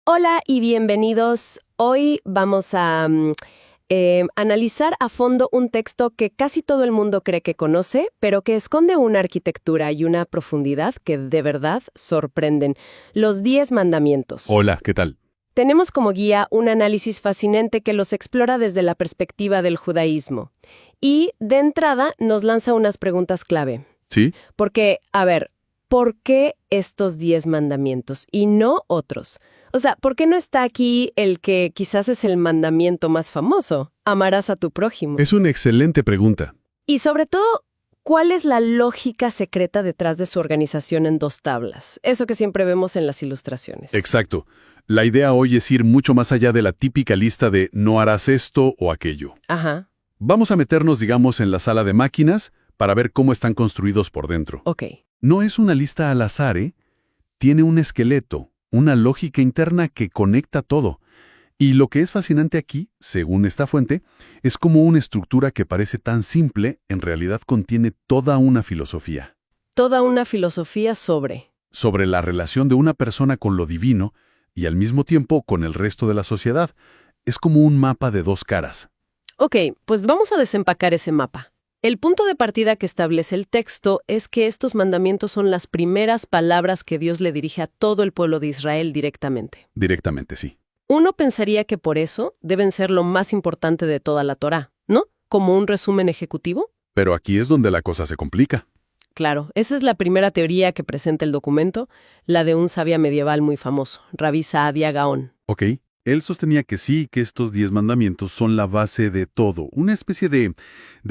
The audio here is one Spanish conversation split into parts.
Hola y bienvenidos. Hoy vamos a analizar a fondo un texto que casi todo el mundo cree que conoce, pero que esconde una arquitectura y una profundidad que de verdad sorprenden. Los 10 mandamientos. Hola, ¿qué tal? Tenemos como guía un análisis fascinante que los explora desde la perspectiva del judaísmo. Y, de entrada, nos lanza unas preguntas clave. ¿Sí? Porque, a ver, ¿por qué estos 10 mandamientos y no otros? O sea, ¿por qué no está aquí el que quizás es el mandamiento más famoso? Amarás a tu prójimo. Es una excelente pregunta. Y sobre todo, ¿cuál es la lógica secreta detrás de su organización en 2 tablas? Eso que siempre vemos en las ilustraciones. Exacto. La idea hoy es ir mucho más allá de la típica lista de no harás esto o aquello. Ajá, Vamos a meternos, digamos, en la sala de máquinas para ver cómo están construidos por dentro. ok. No es una lista al azar, ¿eh? Tiene un esqueleto, una lógica interna que conecta todo. Y lo que es fascinante aquí, según esta fuente, es como una estructura que parece tan simple, en realidad contiene toda una filosofía. Toda una filosofía sobre La relación de una persona con lo divino y al mismo tiempo con el resto de la sociedad. Es como un mapa de 2 caras. Ok, pues vamos a desempacar ese mapa. El punto de partida que establece el texto es que estos mandamientos son las primeras palabras que Dios le dirige a todo el pueblo de Israel directamente. Directamente, sí. Uno pensaría que por eso deben ser lo más importante de toda la Torá, ¿no? Como un resumen ejecutivo. Pero aquí es donde la cosa se complica. Claro, esa es la primera teoría que presenta el documento, la de un sabio medieval muy famoso, Rabí Saadia Gaón. Ok. Él sostenía que sí, que estos 10 mandamientos son la base de todo, una especie de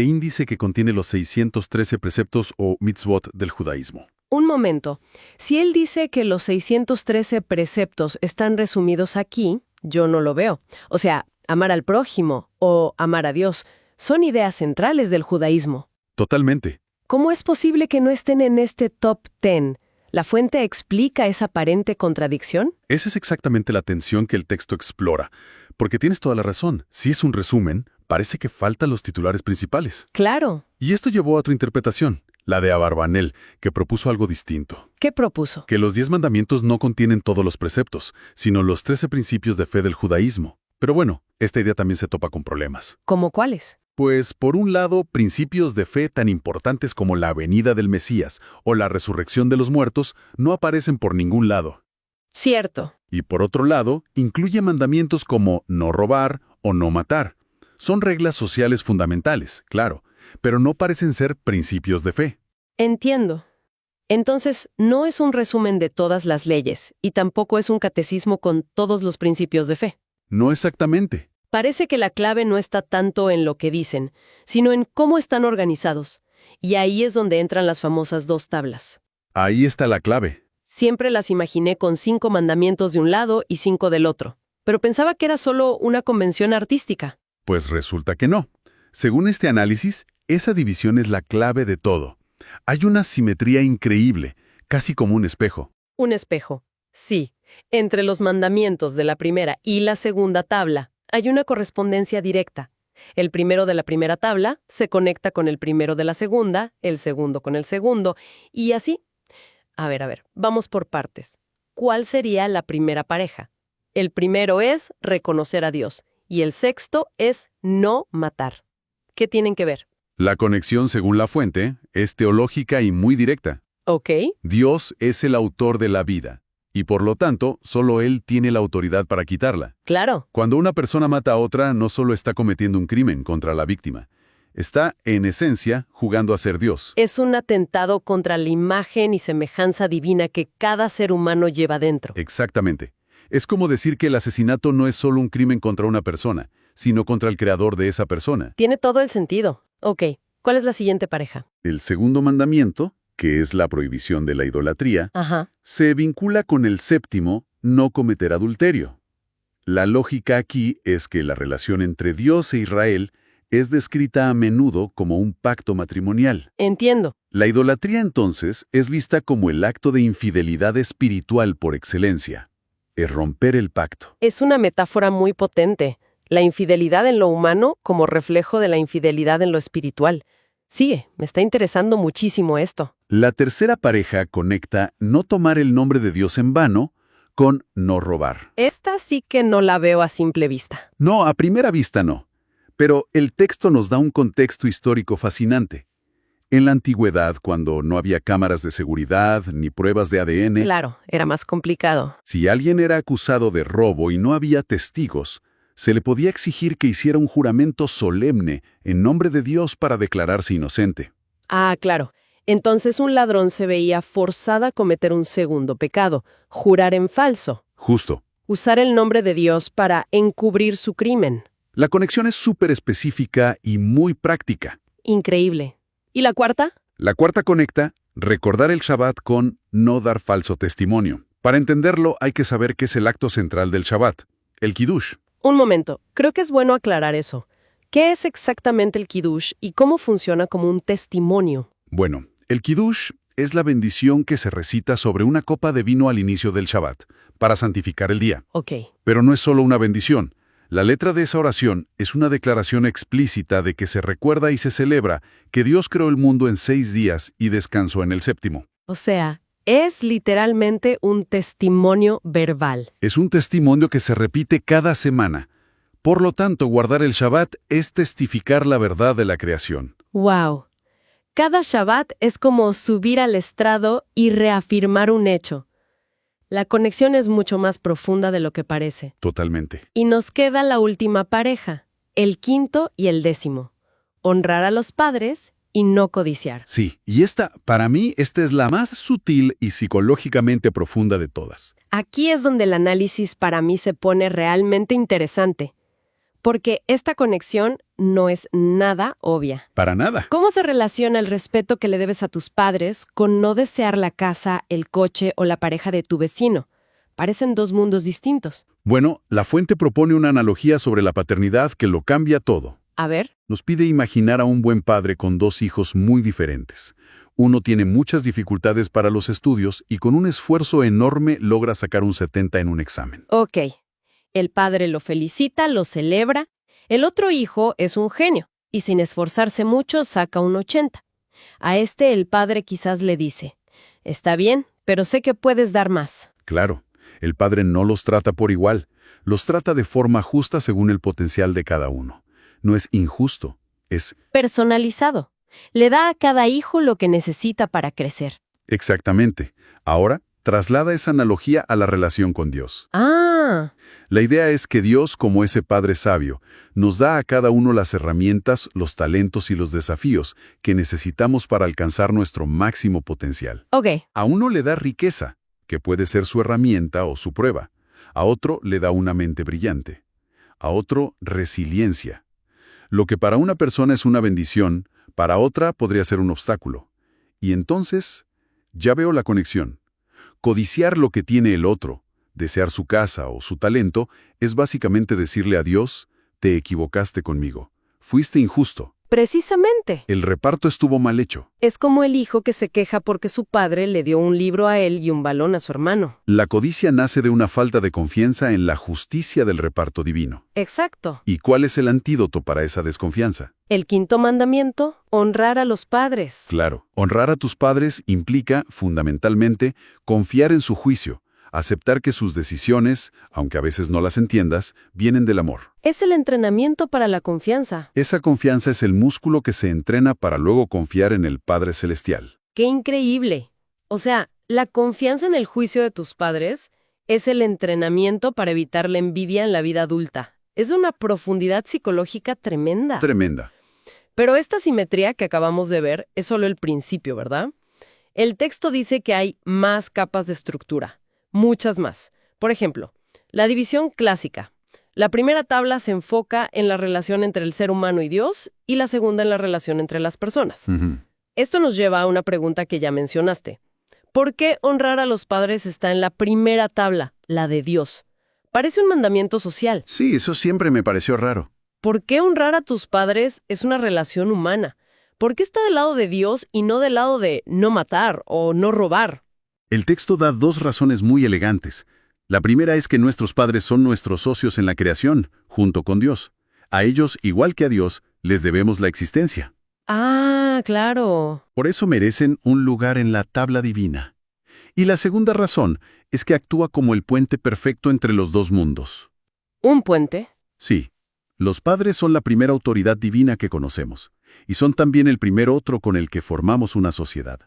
índice que contiene los 613 preceptos o mitzvot del judaísmo. Un momento, si él dice que los 613 preceptos están resumidos aquí, yo no lo veo. O sea, amar al prójimo o amar a Dios son ideas centrales del judaísmo. Totalmente. ¿Cómo es posible que no estén en este top 10? ¿La fuente explica esa aparente contradicción? Esa es exactamente la tensión que el texto explora. Porque tienes toda la razón. Si es un resumen, parece que faltan los titulares principales. Claro. Y esto llevó a otra interpretación, la de Abarbanel, que propuso algo distinto. ¿Qué propuso? Que los 10 mandamientos no contienen todos los preceptos, sino los 13 principios de fe del judaísmo. Pero bueno, esta idea también se topa con problemas. ¿Cómo cuáles? Pues, por un lado, principios de fe tan importantes como la venida del Mesías o la resurrección de los muertos no aparecen por ningún lado. Cierto. Y por otro lado, incluye mandamientos como no robar o no matar. Son reglas sociales fundamentales, claro, pero no parecen ser principios de fe. Entiendo. Entonces, no es un resumen de todas las leyes y tampoco es un catecismo con todos los principios de fe. No exactamente. Parece que la clave no está tanto en lo que dicen, sino en cómo están organizados. Y ahí es donde entran las famosas 2 tablas. Ahí está la clave. Siempre las imaginé con 5 mandamientos de un lado y 5 del otro, pero pensaba que era solo una convención artística. Pues resulta que no. Según este análisis, esa división es la clave de todo. Hay una simetría increíble, casi como un espejo. Un espejo. Sí, entre los mandamientos de la primera y la segunda tabla hay una correspondencia directa. El primero de la primera tabla se conecta con el primero de la segunda, el segundo con el segundo, y así. A ver, vamos por partes. ¿Cuál sería la primera pareja? El primero es reconocer a Dios, y el sexto es no matar. ¿Qué tienen que ver? La conexión, según la fuente, es teológica y muy directa. Ok. Dios es el autor de la vida, y por lo tanto, solo Él tiene la autoridad para quitarla. Claro. Cuando una persona mata a otra, no solo está cometiendo un crimen contra la víctima, está, en esencia, jugando a ser Dios. Es un atentado contra la imagen y semejanza divina que cada ser humano lleva dentro. Exactamente. Es como decir que el asesinato no es solo un crimen contra una persona, sino contra el creador de esa persona. Tiene todo el sentido. Ok, ¿cuál es la siguiente pareja? El segundo mandamiento, que es la prohibición de la idolatría, Ajá. se vincula con el séptimo, no cometer adulterio. La lógica aquí es que la relación entre Dios e Israel es descrita a menudo como un pacto matrimonial. Entiendo. La idolatría, entonces, es vista como el acto de infidelidad espiritual por excelencia. Es romper el pacto. Es una metáfora muy potente. La infidelidad en lo humano como reflejo de la infidelidad en lo espiritual. Sigue, me está interesando muchísimo esto. La tercera pareja conecta no tomar el nombre de Dios en vano con no robar. Esta sí que no la veo a simple vista. No, a primera vista no. Pero el texto nos da un contexto histórico fascinante. En la antigüedad, cuando no había cámaras de seguridad ni pruebas de ADN, Claro, era más complicado. si alguien era acusado de robo y no había testigos, se le podía exigir que hiciera un juramento solemne en nombre de Dios para declararse inocente. Ah, claro. Entonces un ladrón se veía forzado a cometer un segundo pecado, jurar en falso, Justo. usar el nombre de Dios para encubrir su crimen. La conexión es súper específica y muy práctica. Increíble. ¿Y la cuarta? La cuarta conecta recordar el Shabbat con no dar falso testimonio. Para entenderlo hay que saber qué es el acto central del Shabbat, el Kiddush. Un momento, creo que es bueno aclarar eso. ¿Qué es exactamente el Kiddush y cómo funciona como un testimonio? Bueno, el Kiddush es la bendición que se recita sobre una copa de vino al inicio del Shabbat, para santificar el día. Ok. Pero no es solo una bendición. La letra de esa oración es una declaración explícita de que se recuerda y se celebra que Dios creó el mundo en 6 días y descansó en el séptimo. O sea, es literalmente un testimonio verbal. Es un testimonio que se repite cada semana. Por lo tanto, guardar el Shabbat es testificar la verdad de la creación. ¡Wow! Cada Shabbat es como subir al estrado y reafirmar un hecho. La conexión es mucho más profunda de lo que parece. Totalmente. Y nos queda la última pareja, el quinto y el 10º. Honrar a los padres y no codiciar. Sí, y para mí, esta es la más sutil y psicológicamente profunda de todas. Aquí es donde el análisis para mí se pone realmente interesante, porque esta conexión no es nada obvia. Para nada. ¿Cómo se relaciona el respeto que le debes a tus padres con no desear la casa, el coche o la pareja de tu vecino? Parecen dos mundos distintos. Bueno, la fuente propone una analogía sobre la paternidad que lo cambia todo. A ver. Nos pide imaginar a un buen padre con 2 hijos muy diferentes. Uno tiene muchas dificultades para los estudios y con un esfuerzo enorme logra sacar un 70 en un examen. Ok. El padre lo felicita, lo celebra. El otro hijo es un genio y sin esforzarse mucho saca un 80. A este el padre quizás le dice, está bien, pero sé que puedes dar más. Claro, el padre no los trata por igual, los trata de forma justa según el potencial de cada uno. No es injusto, es Personalizado. Le da a cada hijo lo que necesita para crecer. exactamente. Ahora, traslada esa analogía a la relación con Dios. Ah, La idea es que Dios, como ese Padre sabio, nos da a cada uno las herramientas, los talentos y los desafíos que necesitamos para alcanzar nuestro máximo potencial. ok. A uno le da riqueza, que puede ser su herramienta o su prueba. A otro le da una mente brillante. A otro, resiliencia. Lo que para una persona es una bendición, para otra podría ser un obstáculo. Y entonces, ya veo la conexión. Codiciar lo que tiene el otro, desear su casa o su talento, es básicamente decirle a Dios, te equivocaste conmigo, fuiste injusto, Precisamente. el reparto estuvo mal hecho. Es como el hijo que se queja porque su padre le dio un libro a él y un balón a su hermano. La codicia nace de una falta de confianza en la justicia del reparto divino. Exacto. ¿Y cuál es el antídoto para esa desconfianza? El quinto mandamiento, honrar a los padres. Claro, honrar a tus padres implica, fundamentalmente, confiar en su juicio, aceptar que sus decisiones, aunque a veces no las entiendas, vienen del amor. Es el entrenamiento para la confianza. Esa confianza es el músculo que se entrena para luego confiar en el Padre Celestial. ¡Qué increíble! O sea, la confianza en el juicio de tus padres es el entrenamiento para evitar la envidia en la vida adulta. Es de una profundidad psicológica tremenda. Tremenda. Pero esta simetría que acabamos de ver es solo el principio, ¿verdad? El texto dice que hay más capas de estructura. Muchas más. Por ejemplo, la división clásica. La primera tabla se enfoca en la relación entre el ser humano y Dios y la segunda en la relación entre las personas. Esto nos lleva a una pregunta que ya mencionaste. ¿Por qué honrar a los padres está en la primera tabla, la de Dios? Parece un mandamiento social. Sí, eso siempre me pareció raro. ¿Por qué honrar a tus padres es una relación humana? ¿Por qué está del lado de Dios y no del lado de no matar o no robar? El texto da 2 razones muy elegantes. La primera es que nuestros padres son nuestros socios en la creación, junto con Dios. A ellos, igual que a Dios, les debemos la existencia. Ah, claro. Por eso merecen un lugar en la tabla divina. Y la segunda razón es que actúa como el puente perfecto entre los dos mundos. ¿Un puente? Sí, los padres son la primera autoridad divina que conocemos, y son también el primer otro con el que formamos una sociedad.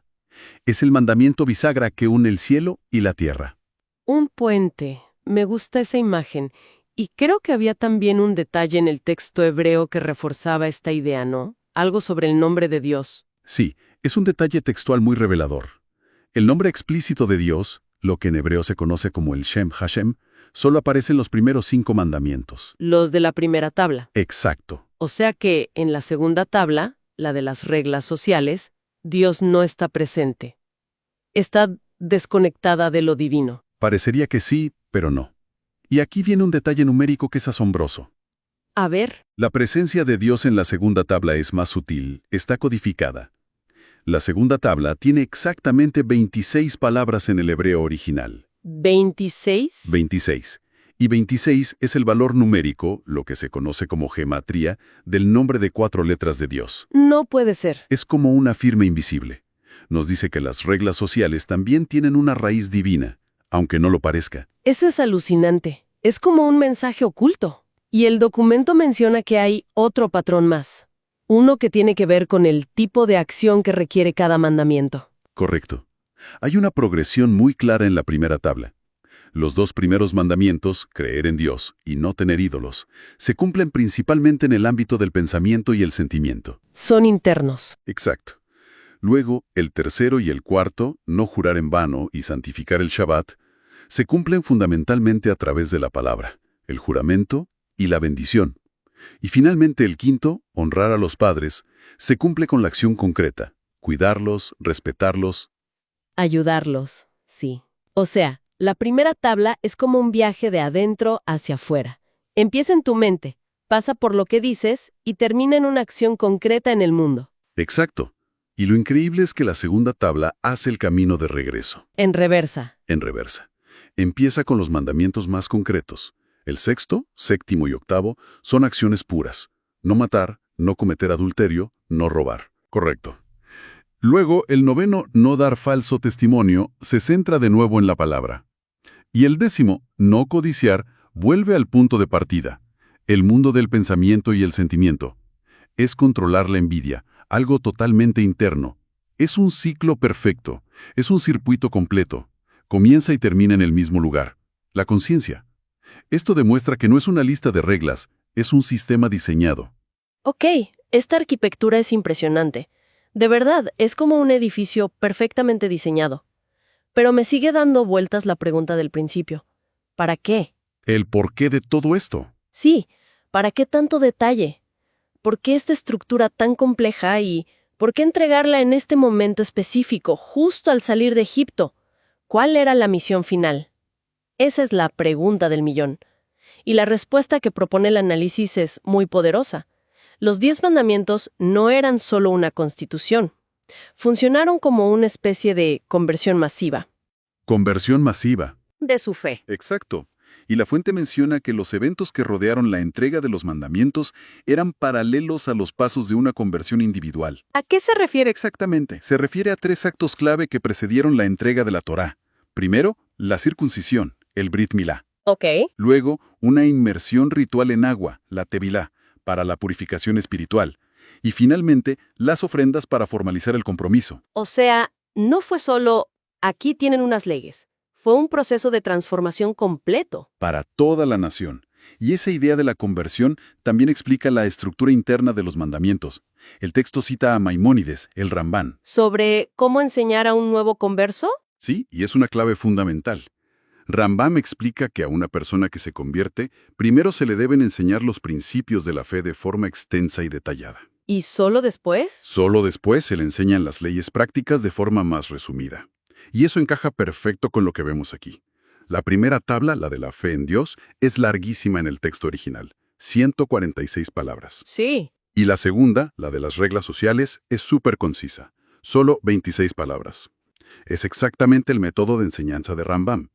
Es el mandamiento bisagra que une el cielo y la tierra. Un puente. Me gusta esa imagen. Y creo que había también un detalle en el texto hebreo que reforzaba esta idea, ¿no? Algo sobre el nombre de Dios. Sí, es un detalle textual muy revelador. El nombre explícito de Dios, lo que en hebreo se conoce como el Shem Hashem, solo aparece en los primeros 5 mandamientos. Los de la primera tabla. Exacto. O sea que en la segunda tabla, la de las reglas sociales, Dios no está presente. Está desconectada de lo divino. Parecería que sí, pero no. Y aquí viene un detalle numérico que es asombroso. A ver, La presencia de Dios en la segunda tabla es más sutil, está codificada. La segunda tabla tiene exactamente 26 palabras en el hebreo original. 26. 26. Y 26 es el valor numérico, lo que se conoce como gematría, del nombre de 4 letras de Dios. No puede ser. Es como una firma invisible. Nos dice que las reglas sociales también tienen una raíz divina, aunque no lo parezca. Eso es alucinante. Es como un mensaje oculto. Y el documento menciona que hay otro patrón más. Uno que tiene que ver con el tipo de acción que requiere cada mandamiento. Correcto. Hay una progresión muy clara en la primera tabla. Los 2 primeros mandamientos, creer en Dios y no tener ídolos, se cumplen principalmente en el ámbito del pensamiento y el sentimiento. Son internos. Exacto. Luego, el tercero y el cuarto, no jurar en vano y santificar el Shabbat, se cumplen fundamentalmente a través de la palabra, el juramento y la bendición. Y finalmente el quinto, honrar a los padres, se cumple con la acción concreta, cuidarlos, respetarlos. Ayudarlos, sí. O sea, la primera tabla es como un viaje de adentro hacia afuera. Empieza en tu mente, pasa por lo que dices y termina en una acción concreta en el mundo. Exacto. Y lo increíble es que la segunda tabla hace el camino de regreso, En reversa. en reversa. Empieza con los mandamientos más concretos. El sexto, séptimo y octavo son acciones puras. No matar, no cometer adulterio, no robar. Correcto. Luego, el noveno, no dar falso testimonio, se centra de nuevo en la palabra. Y el décimo, no codiciar, vuelve al punto de partida, el mundo del pensamiento y el sentimiento. Es controlar la envidia, algo totalmente interno. Es un ciclo perfecto, es un circuito completo. Comienza y termina en el mismo lugar, la conciencia. Esto demuestra que no es una lista de reglas, es un sistema diseñado. Ok, esta arquitectura es impresionante. De verdad, es como un edificio perfectamente diseñado. Pero me sigue dando vueltas la pregunta del principio. ¿Para qué? ¿El porqué de todo esto? Sí, ¿para qué tanto detalle? ¿Por qué esta estructura tan compleja y por qué entregarla en este momento específico, justo al salir de Egipto? ¿Cuál era la misión final? Esa es la pregunta del millón. Y la respuesta que propone el análisis es muy poderosa. Los 10 mandamientos no eran solo una constitución. Funcionaron como una especie de conversión masiva. Conversión masiva. De su fe. Exacto. Y la fuente menciona que los eventos que rodearon la entrega de los mandamientos eran paralelos a los pasos de una conversión individual. ¿A qué se refiere? Exactamente. Se refiere a 3 actos clave que precedieron la entrega de la Torá. Primero, la circuncisión, el Brit Milá. Ok. Luego, una inmersión ritual en agua, la Tevilá, para la purificación espiritual. Y finalmente, las ofrendas para formalizar el compromiso. O sea, no fue solo, aquí tienen unas leyes. Fue un proceso de transformación completo. Para toda la nación. Y esa idea de la conversión también explica la estructura interna de los mandamientos. El texto cita a Maimónides, el Rambán. ¿Sobre cómo enseñar a un nuevo converso? Sí, y es una clave fundamental. Rambam explica que a una persona que se convierte, primero se le deben enseñar los principios de la fe de forma extensa y detallada. ¿Y solo después? Solo después se le enseñan las leyes prácticas de forma más resumida. Y eso encaja perfecto con lo que vemos aquí. La primera tabla, la de la fe en Dios, es larguísima en el texto original, 146 palabras. Sí. Y la segunda, la de las reglas sociales, es súper concisa, solo 26 palabras. Es exactamente el método de enseñanza de Rambam.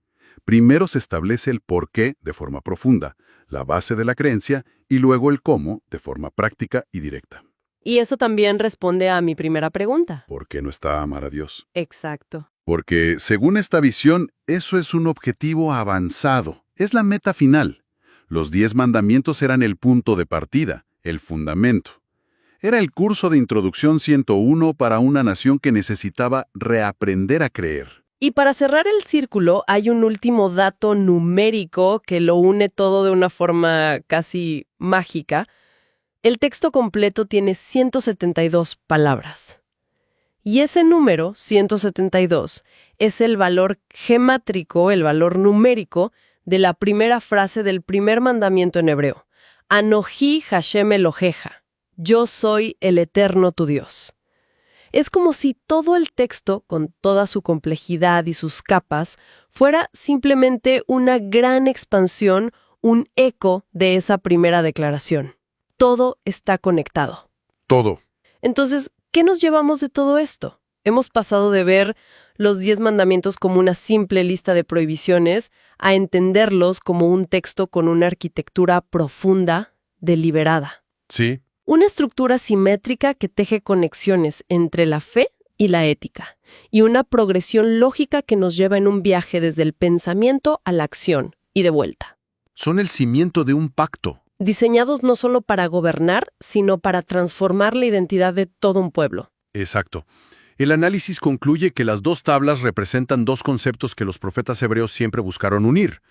Primero se establece el por qué de forma profunda, la base de la creencia, y luego el cómo de forma práctica y directa. Y eso también responde a mi primera pregunta. ¿Por qué no está amar a Dios? Exacto. Porque, según esta visión, eso es un objetivo avanzado, es la meta final. Los 10 mandamientos eran el punto de partida, el fundamento. Era el curso de introducción 101 para una nación que necesitaba reaprender a creer. Y para cerrar el círculo, hay un último dato numérico que lo une todo de una forma casi mágica. El texto completo tiene 172 palabras. Y ese número, 172, es el valor gemátrico, el valor numérico, de la primera frase del primer mandamiento en hebreo. Anoji Hashem Eloheja. Yo soy el eterno tu Dios. Es como si todo el texto, con toda su complejidad y sus capas, fuera simplemente una gran expansión, un eco de esa primera declaración. Todo está conectado. Todo. Entonces, ¿qué nos llevamos de todo esto? Hemos pasado de ver los 10 mandamientos como una simple lista de prohibiciones a entenderlos como un texto con una arquitectura profunda, deliberada. Sí. Una estructura simétrica que teje conexiones entre la fe y la ética, y una progresión lógica que nos lleva en un viaje desde el pensamiento a la acción y de vuelta. Son el cimiento de un pacto. Diseñados no solo para gobernar, sino para transformar la identidad de todo un pueblo. Exacto. El análisis concluye que las 2 tablas representan 2 conceptos que los profetas hebreos siempre buscaron unir: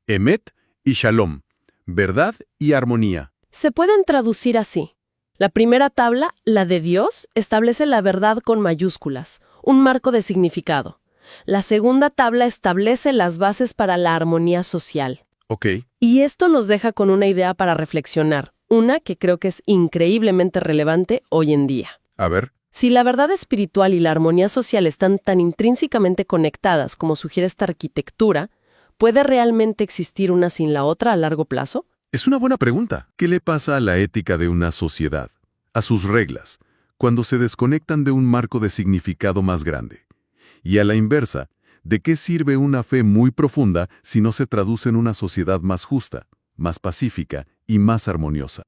Emet y Shalom, verdad y armonía. Se pueden traducir así. La primera tabla, la de Dios, establece la verdad con mayúsculas, un marco de significado. La segunda tabla establece las bases para la armonía social. Ok. Y esto nos deja con una idea para reflexionar, una que creo que es increíblemente relevante hoy en día. A ver. Si la verdad espiritual y la armonía social están tan intrínsecamente conectadas como sugiere esta arquitectura, ¿puede realmente existir una sin la otra a largo plazo? Es una buena pregunta. ¿Qué le pasa a la ética de una sociedad, a sus reglas, cuando se desconectan de un marco de significado más grande? Y a la inversa, ¿de qué sirve una fe muy profunda si no se traduce en una sociedad más justa, más pacífica y más armoniosa?